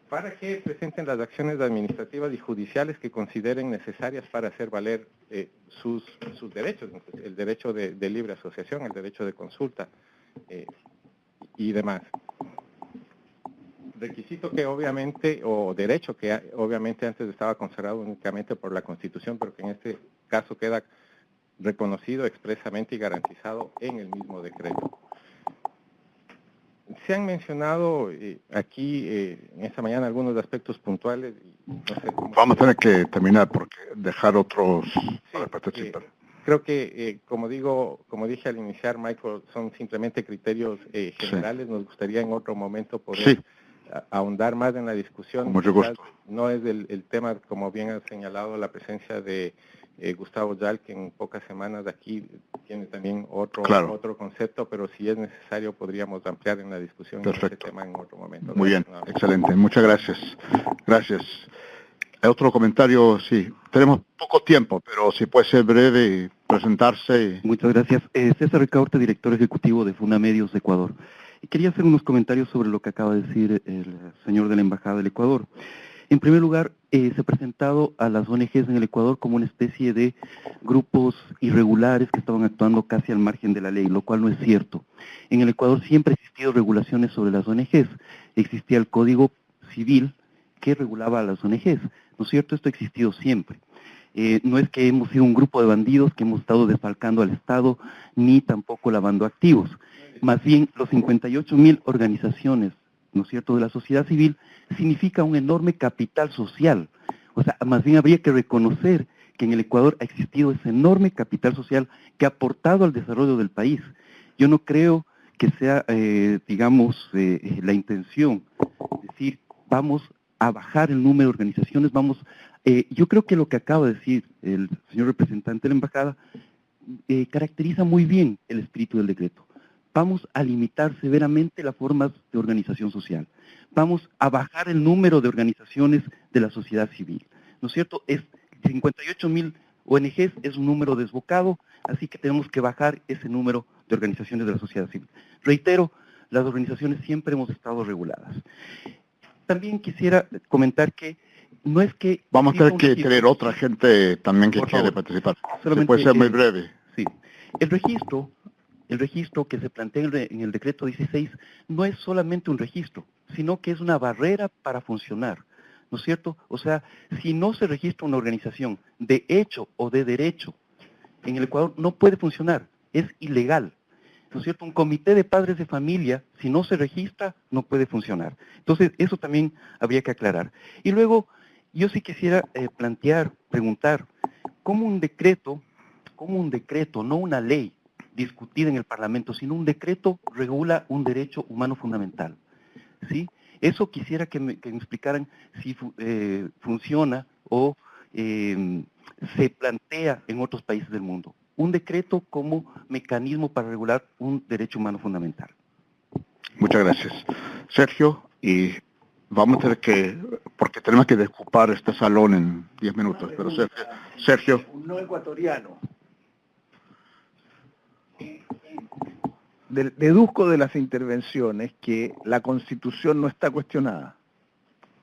para que presenten las acciones administrativas y judiciales que consideren necesarias para hacer valer sus derechos, el derecho de libre asociación, el derecho de consulta y demás. Requisito que obviamente, o derecho que obviamente antes estaba consagrado únicamente por la Constitución, pero que en este caso queda reconocido expresamente y garantizado en el mismo decreto. Se han mencionado aquí en esta mañana algunos aspectos puntuales. Y no sé cómo vamos a tener que terminar porque dejar otros para participar. Creo que, como dije al iniciar, Michael, son simplemente criterios generales. Nos gustaría en otro momento poder ahondar más en la discusión. Con mucho gusto. No es el tema, como bien ha señalado, la presencia de Gustavo Yal, que en pocas semanas de aquí tiene también otro concepto, pero si es necesario podríamos ampliar en la discusión en este tema en otro momento. Muy bien, excelente. Muchas gracias. Gracias. Otro comentario, sí. Tenemos poco tiempo, pero si puede ser breve y presentarse. Muchas gracias. César Ricaurte, director ejecutivo de Funamedios Ecuador. Y quería hacer unos comentarios sobre lo que acaba de decir el señor de la Embajada del Ecuador. En primer lugar, se ha presentado a las ONGs en el Ecuador como una especie de grupos irregulares que estaban actuando casi al margen de la ley, lo cual no es cierto. En el Ecuador siempre ha existido regulaciones sobre las ONGs. Existía el Código Civil que regulaba a las ONGs, ¿no es cierto? Esto ha existido siempre. No es que hemos sido un grupo de bandidos que hemos estado desfalcando al Estado, ni tampoco lavando activos. Más bien, los 58.000 organizaciones, ¿no es cierto?, de la sociedad civil, significa un enorme capital social. O sea, más bien habría que reconocer que en el Ecuador ha existido ese enorme capital social que ha aportado al desarrollo del país. Yo no creo que sea, digamos, la intención, decir, vamos a bajar el número de organizaciones, yo creo que lo que acaba de decir el señor representante de la embajada caracteriza muy bien el espíritu del decreto. Vamos a limitar severamente las formas de organización social. Vamos a bajar el número de organizaciones de la sociedad civil. ¿No es cierto? 58.000 ONGs es un número desbocado, así que tenemos que bajar ese número de organizaciones de la sociedad civil. Reitero, las organizaciones siempre hemos estado reguladas. También quisiera comentar que no es que... Vamos a tener que tener otra gente también que quiere participar. Se puede ser muy breve. Sí. El registro que se plantea en el decreto 16 no es solamente un registro, sino que es una barrera para funcionar, ¿no es cierto? O sea, si no se registra una organización de hecho o de derecho, en el Ecuador no puede funcionar, es ilegal, ¿no es cierto? Un comité de padres de familia, si no se registra, no puede funcionar. Entonces, eso también habría que aclarar. Y luego, yo sí quisiera preguntar, ¿cómo un decreto, no una ley discutida en el Parlamento, sino un decreto regula un derecho humano fundamental? ¿Sí? Eso quisiera que me explicaran si funciona o se plantea en otros países del mundo. Un decreto como mecanismo para regular un derecho humano fundamental. Muchas gracias. Sergio, y vamos a tener que, porque tenemos que desocupar este salón en 10 minutos, pero Sergio. Un no ecuatoriano. Deduzco de las intervenciones que la Constitución no está cuestionada.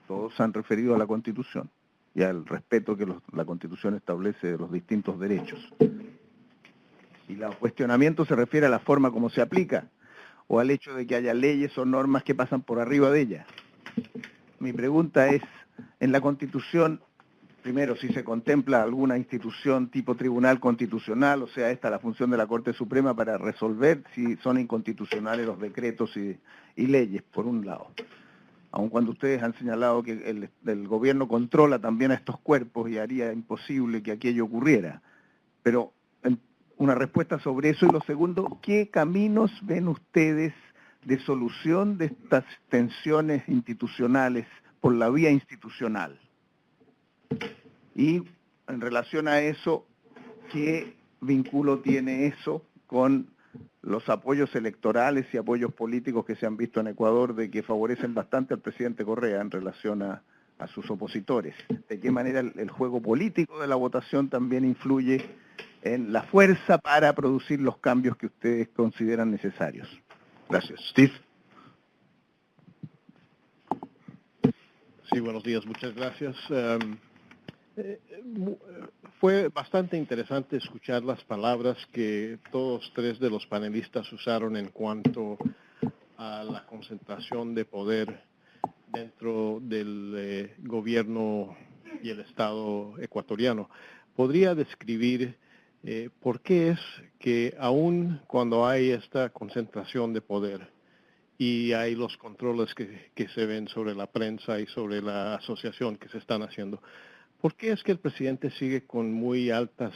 Todos se han referido a la Constitución y al respeto que la Constitución establece de los distintos derechos. Y el cuestionamiento se refiere a la forma como se aplica o al hecho de que haya leyes o normas que pasan por arriba de ella. Mi pregunta es, en la Constitución, primero, si se contempla alguna institución tipo Tribunal Constitucional, o sea, esta la función de la Corte Suprema para resolver si son inconstitucionales los decretos y leyes, por un lado. Aun cuando ustedes han señalado que el gobierno controla también a estos cuerpos y haría imposible que aquello ocurriera. Pero una respuesta sobre eso. Y lo segundo, ¿qué caminos ven ustedes de solución de estas tensiones institucionales por la vía institucional? Y en relación a eso, ¿qué vínculo tiene eso con los apoyos electorales y apoyos políticos que se han visto en Ecuador de que favorecen bastante al presidente Correa en relación a sus opositores? ¿De qué manera el juego político de la votación también influye en la fuerza para producir los cambios que ustedes consideran necesarios? Gracias. Steve. Sí, buenos días, muchas gracias. Fue bastante interesante escuchar las palabras que todos tres de los panelistas usaron en cuanto a la concentración de poder dentro del gobierno y el Estado ecuatoriano. ¿Podría describir por qué es que aún cuando hay esta concentración de poder y hay los controles que se ven sobre la prensa y sobre la asociación que se están haciendo, ¿por qué es que el presidente sigue con muy altos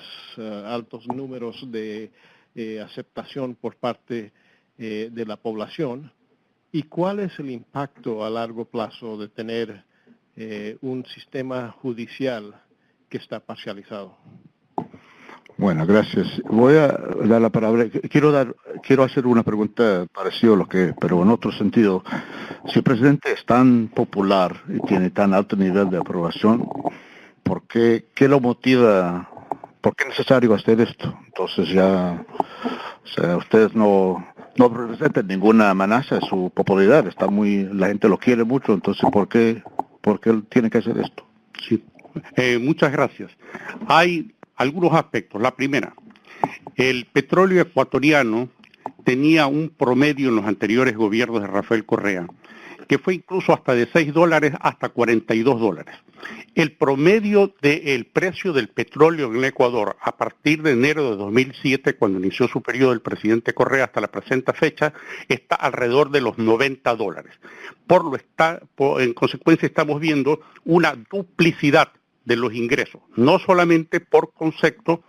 números de aceptación por parte de la población? ¿Y cuál es el impacto a largo plazo de tener un sistema judicial que está parcializado? Bueno, gracias. Voy a dar la palabra. Quiero hacer una pregunta parecida a lo que, pero en otro sentido. Si el presidente es tan popular y tiene tan alto nivel de aprobación, ¿qué lo motiva? ¿Por qué es necesario hacer esto? Entonces ya, o sea, ustedes no representan ninguna amenaza de su popularidad. La gente lo quiere mucho, entonces ¿por qué ¿Por qué tiene que hacer esto? Sí. Muchas gracias. Hay algunos aspectos. La primera, el petróleo ecuatoriano tenía un promedio en los anteriores gobiernos de Rafael Correa, que fue incluso hasta de $6 hasta $42. El promedio del precio del petróleo en el Ecuador a partir de enero de 2007, cuando inició su periodo el presidente Correa hasta la presente fecha, está alrededor de los $90. En consecuencia estamos viendo una duplicidad de los ingresos, no solamente por concepto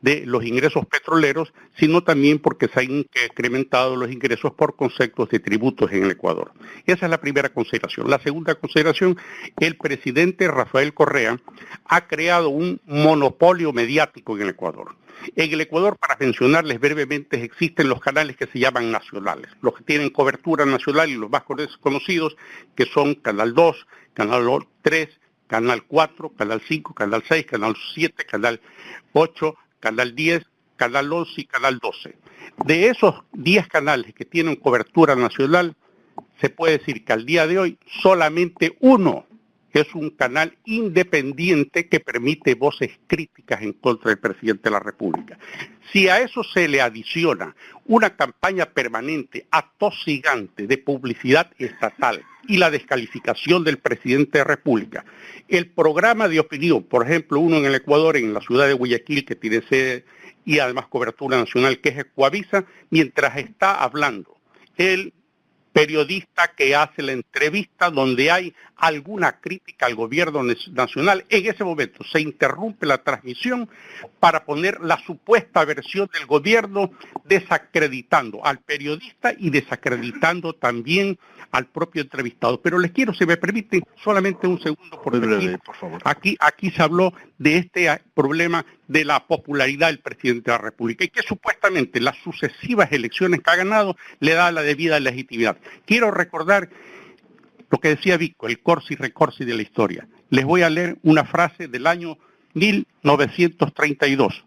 de los ingresos petroleros, sino también porque se han incrementado los ingresos por conceptos de tributos en el Ecuador. Esa es la primera consideración. La segunda consideración, el presidente Rafael Correa ha creado un monopolio mediático en el Ecuador. En el Ecuador, para mencionarles brevemente, existen los canales que se llaman nacionales, los que tienen cobertura nacional y los más conocidos, que son Canal 2, Canal 3, Canal 4, Canal 5, Canal 6, Canal 7, Canal 8, Canal 10, Canal 11 y Canal 12. De esos 10 canales que tienen cobertura nacional, se puede decir que al día de hoy solamente uno es un canal independiente que permite voces críticas en contra del presidente de la República. Si a eso se le adiciona una campaña permanente, atosigante de publicidad estatal y la descalificación del presidente de la República, el programa de opinión, por ejemplo, uno en el Ecuador, en la ciudad de Guayaquil, que tiene sede y además cobertura nacional, que es Ecuavisa, mientras está hablando el periodista que hace la entrevista donde hay alguna crítica al gobierno nacional, en ese momento se interrumpe la transmisión para poner la supuesta versión del gobierno, desacreditando al periodista y desacreditando también al propio entrevistado. Pero les quiero, si me permiten, solamente un segundo, porque por favor. aquí se habló de este problema de la popularidad del presidente de la República y que supuestamente las sucesivas elecciones que ha ganado le da la debida legitimidad. Quiero recordar lo que decía Vico, el corsi recorsi de la historia. Les voy a leer una frase del año 1932.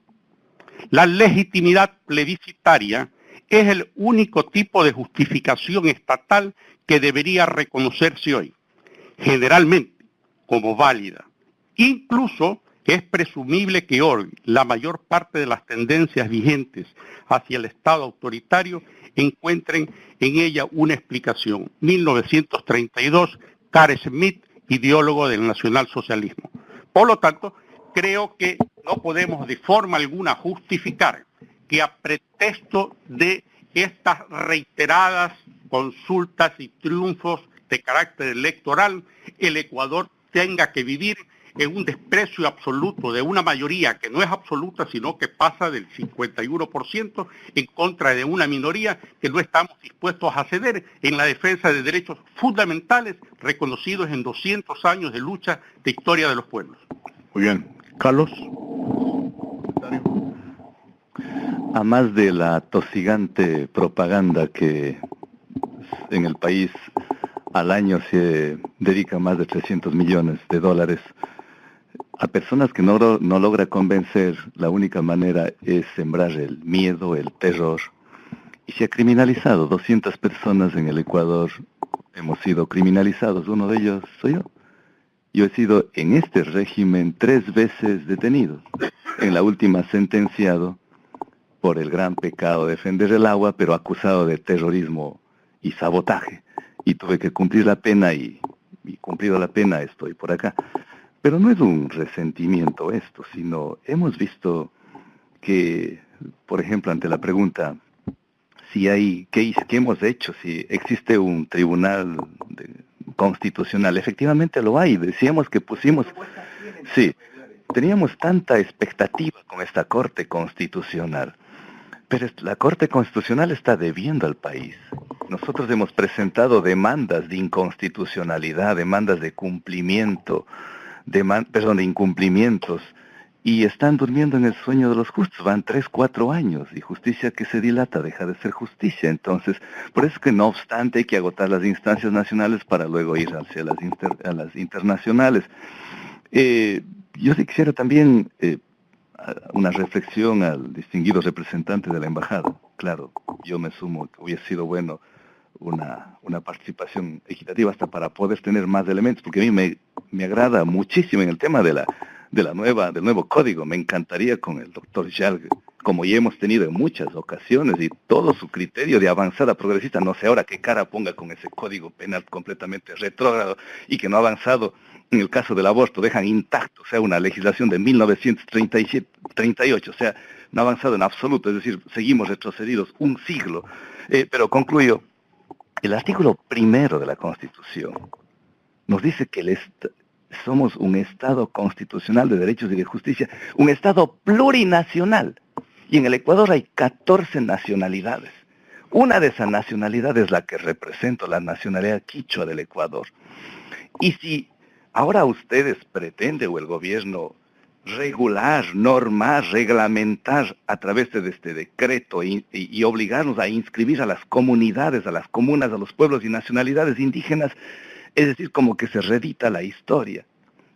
La legitimidad plebiscitaria es el único tipo de justificación estatal que debería reconocerse hoy, generalmente como válida. Incluso es presumible que hoy la mayor parte de las tendencias vigentes hacia el Estado autoritario encuentren en ella una explicación. 1932, Carl Schmitt, ideólogo del nacionalsocialismo. Por lo tanto, creo que no podemos de forma alguna justificar que a pretexto de estas reiteradas consultas y triunfos de carácter electoral, el Ecuador tenga que vivir en un desprecio absoluto de una mayoría que no es absoluta, sino que pasa del 51% en contra de una minoría que no estamos dispuestos a ceder en la defensa de derechos fundamentales reconocidos en 200 años de lucha de historia de los pueblos. Muy bien. Carlos. A más de la tosigante propaganda que en el país al año se dedica más de $300 millones, a personas que no logra convencer, la única manera es sembrar el miedo, el terror. Y se ha criminalizado. 200 personas en el Ecuador hemos sido criminalizados. Uno de ellos soy yo. Yo he sido en este régimen 3 veces detenido. En la última sentenciado por el gran pecado de defender el agua, pero acusado de terrorismo y sabotaje. Y tuve que cumplir la pena y cumplido la pena estoy por acá. Pero no es un resentimiento esto, sino hemos visto que, por ejemplo, ante la pregunta, si hay, ¿qué hemos hecho? Si existe un tribunal constitucional, efectivamente lo hay. Decíamos que pusimos, sí, teníamos tanta expectativa con esta Corte Constitucional, pero la Corte Constitucional está debiendo al país. Nosotros hemos presentado demandas de inconstitucionalidad, demandas de cumplimiento, de incumplimientos, y están durmiendo en el sueño de los justos. Van 3, 4 años, y justicia que se dilata deja de ser justicia. Entonces, por eso que no obstante hay que agotar las instancias nacionales para luego ir hacia las internacionales. Yo sí quisiera también una reflexión al distinguido representante de la embajada. Claro, yo me sumo que hubiese sido bueno una participación equitativa hasta para poder tener más elementos, porque a mí me agrada muchísimo en el tema del nuevo código. Me encantaría con el doctor Jalg, como ya hemos tenido en muchas ocasiones, y todo su criterio de avanzada progresista, no sé ahora qué cara ponga con ese código penal completamente retrógrado y que no ha avanzado. En el caso del aborto dejan intacto, o sea, una legislación de 1938, o sea, no ha avanzado en absoluto, es decir, seguimos retrocedidos un siglo. Pero concluyo, el artículo 1 de la Constitución nos dice que somos un Estado constitucional de derechos y de justicia, un Estado plurinacional. Y en el Ecuador hay 14 nacionalidades. Una de esas nacionalidades es la que represento, la nacionalidad quichua del Ecuador. Y si ahora ustedes pretenden, o el gobierno, regular, normar, reglamentar a través de este decreto y obligarnos a inscribir a las comunidades, a las comunas, a los pueblos y nacionalidades indígenas, es decir, como que se reedita la historia.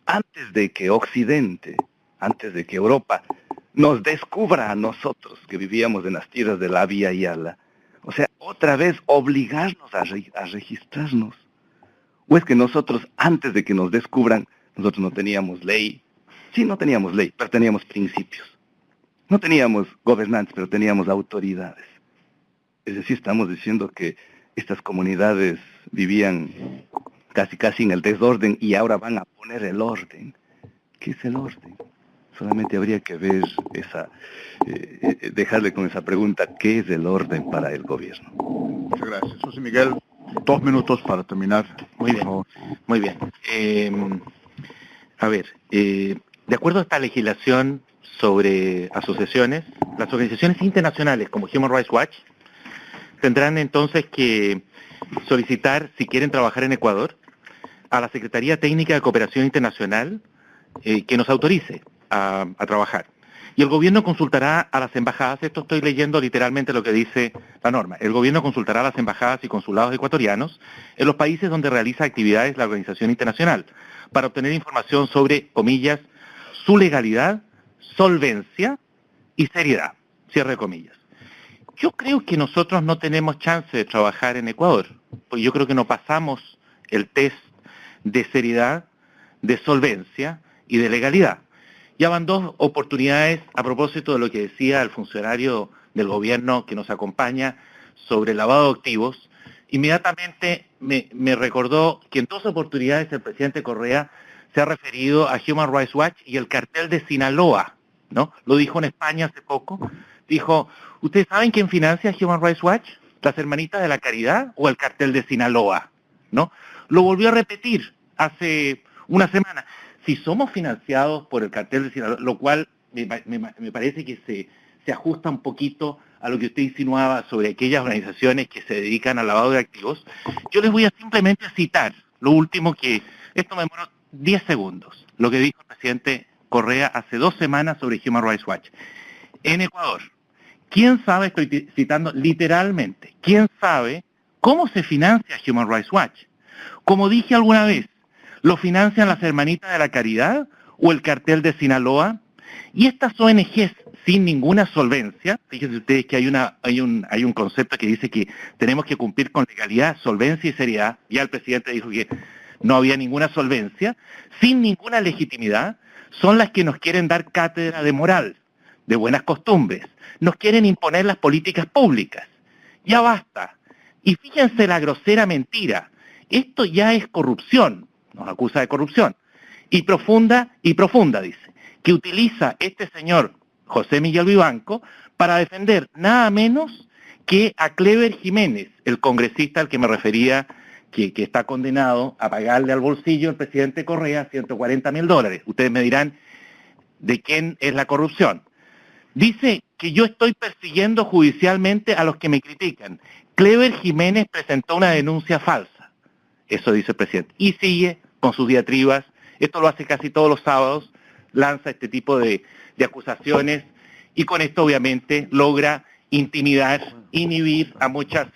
Antes de que Occidente, antes de que Europa nos descubra a nosotros que vivíamos en las tierras de la Vía Yala, o sea, otra vez obligarnos a registrarnos. ¿O es que nosotros, antes de que nos descubran, nosotros no teníamos ley? Sí, no teníamos ley, pero teníamos principios. No teníamos gobernantes, pero teníamos autoridades. Es decir, estamos diciendo que estas comunidades vivían casi en el desorden y ahora van a poner el orden. ¿Qué es el orden? Solamente habría que ver dejarle con esa pregunta, ¿qué es el orden para el gobierno? Muchas gracias. José Miguel, 2 minutos para terminar. Muy bien, muy bien. De acuerdo a esta legislación sobre asociaciones, las organizaciones internacionales como Human Rights Watch tendrán entonces que solicitar, si quieren trabajar en Ecuador, a la Secretaría Técnica de Cooperación Internacional que nos autorice a trabajar. Y el gobierno consultará a las embajadas, esto estoy leyendo literalmente lo que dice la norma, el gobierno consultará a las embajadas y consulados ecuatorianos en los países donde realiza actividades la organización internacional para obtener información sobre, comillas, su legalidad, solvencia y seriedad, cierre de comillas. Yo creo que nosotros no tenemos chance de trabajar en Ecuador, porque yo creo que no pasamos el test de seriedad, de solvencia y de legalidad. Ya van 2 oportunidades a propósito de lo que decía el funcionario del gobierno que nos acompaña sobre el lavado de activos. Inmediatamente me recordó que en 2 oportunidades el presidente Correa se ha referido a Human Rights Watch y el cartel de Sinaloa, ¿no? Lo dijo en España hace poco. Dijo, ¿ustedes saben quién financia Human Rights Watch? ¿Las Hermanitas de la Caridad o el cartel de Sinaloa? ¿No? Lo volvió a repetir hace una semana. Si somos financiados por el cartel de Sinaloa, lo cual me parece que se ajusta un poquito a lo que usted insinuaba sobre aquellas organizaciones que se dedican al lavado de activos, yo les voy a simplemente citar lo último que, esto me demoró 10 segundos, lo que dijo el presidente Correa hace 2 semanas sobre Human Rights Watch. En Ecuador, ¿quién sabe, estoy citando literalmente, quién sabe cómo se financia Human Rights Watch? Como dije alguna vez, ¿lo financian las Hermanitas de la Caridad o el cartel de Sinaloa? Y estas ONGs sin ninguna solvencia, fíjense ustedes que hay un concepto que dice que tenemos que cumplir con legalidad, solvencia y seriedad, ya el presidente dijo que no había ninguna solvencia, sin ninguna legitimidad, son las que nos quieren dar cátedra de moral, de buenas costumbres, nos quieren imponer las políticas públicas. Ya basta. Y fíjense la grosera mentira, esto ya es corrupción, nos acusa de corrupción, y profunda, dice, que utiliza este señor José Miguel Vivanco para defender nada menos que a Clever Jiménez, el congresista al que me refería, que está condenado a pagarle al bolsillo el presidente Correa $140,000. Ustedes me dirán, ¿de quién es la corrupción? Dice que yo estoy persiguiendo judicialmente a los que me critican. Clever Jiménez presentó una denuncia falsa. Eso dice el presidente. Y sigue con sus diatribas. Esto lo hace casi todos los sábados. Lanza este tipo de acusaciones y con esto obviamente logra intimidar, inhibir a muchas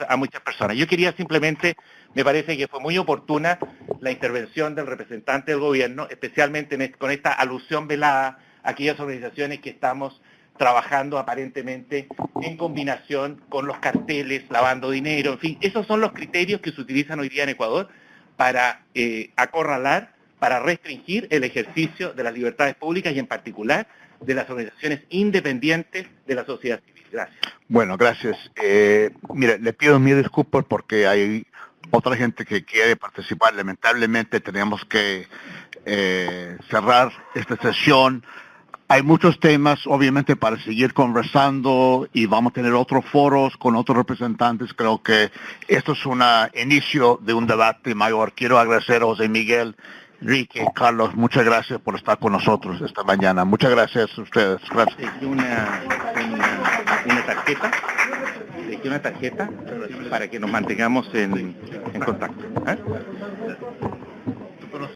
personas. Yo quería simplemente, me parece que fue muy oportuna la intervención del representante del gobierno, especialmente con esta alusión velada a aquellas organizaciones que estamos trabajando aparentemente en combinación con los carteles, lavando dinero, en fin, esos son los criterios que se utilizan hoy día en Ecuador para acorralar, para restringir el ejercicio de las libertades públicas y en particular de las organizaciones independientes de la sociedad civil. Gracias. Bueno, gracias. Mire, le pido mil disculpas porque hay otra gente que quiere participar. Lamentablemente tenemos que cerrar esta sesión. Hay muchos temas, obviamente, para seguir conversando y vamos a tener otros foros con otros representantes. Creo que esto es un inicio de un debate mayor. Quiero agradecer a José Miguel, Enrique, Carlos, muchas gracias por estar con nosotros esta mañana. Muchas gracias a ustedes. Gracias. Dejé una tarjeta para que nos mantengamos en contacto.